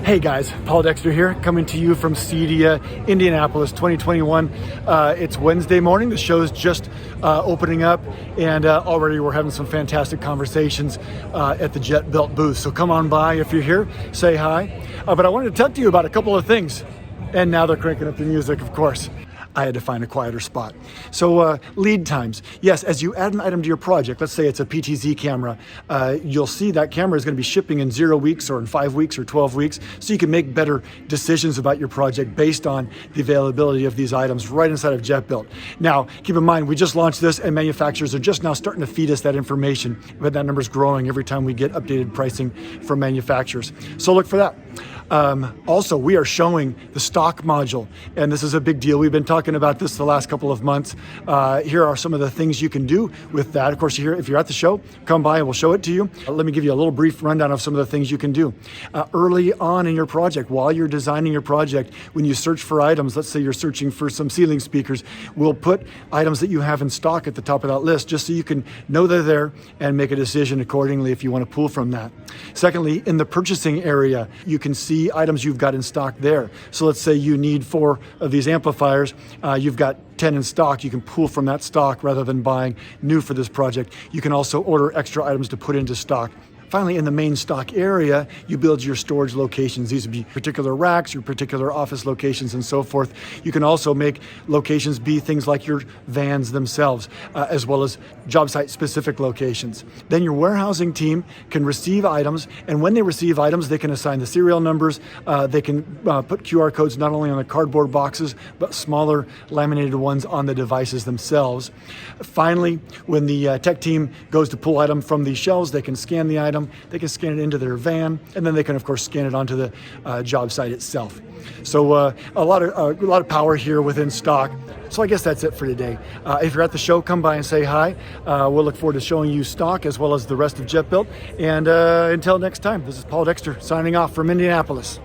Hey guys, Paul Dexter here, coming to you from CEDIA, Indianapolis 2021. It's Wednesday morning, the show's just opening up, and already we're having some fantastic conversations at the Jetbuilt booth. So come on by if you're here, say hi. But I wanted to talk to you about a couple of things. And now they're cranking up the music, of course. I had to find a quieter spot. So lead times. Yes, as you add an item to your project, let's say it's a PTZ camera, you'll see that camera is going to be shipping in 0 weeks or in 5 weeks or 12 weeks. So you can make better decisions about your project based on the availability of these items right inside of Jetbuilt. Now, keep in mind, we just launched this and manufacturers are just now starting to feed us that information, but that number's growing every time we get updated pricing from manufacturers. So look for that. Also, we are showing the stock module, and this is a big deal. We've been talking about this the last couple of months. Here are some of the things you can do with that. Of course, if you're at the show, come by and we'll show it to you. Let me give you a little brief rundown of some of the things you can do. Early on in your project, while you're designing your project, when you search for items, let's say you're searching for some ceiling speakers, we'll put items that you have in stock at the top of that list just so you can know they're there and make a decision accordingly if you want to pull from that. Secondly, in the purchasing area, you can see items you've got in stock there. So let's say you need 4 of these amplifiers, you've got 10 in stock, you can pull from that stock rather than buying new for this project. You can also order extra items to put into stock. Finally, in the main stock area, you build your storage locations. These would be particular racks, your particular office locations, and so forth. You can also make locations be things like your vans themselves, as well as job site specific locations. Then your warehousing team can receive items, and when they receive items, they can assign the serial numbers. They can put QR codes not only on the cardboard boxes, but smaller laminated ones on the devices themselves. Finally, when the tech team goes to pull item from these shelves, they can scan the item. They can scan it into their van, and then they can, of course, scan it onto the job site itself. So a lot of power here within stock. So I guess that's it for today. If you're at the show, come by and say hi. We'll look forward to showing you stock as well as the rest of Jetbuilt. And until next time, this is Paul Dexter signing off from Indianapolis.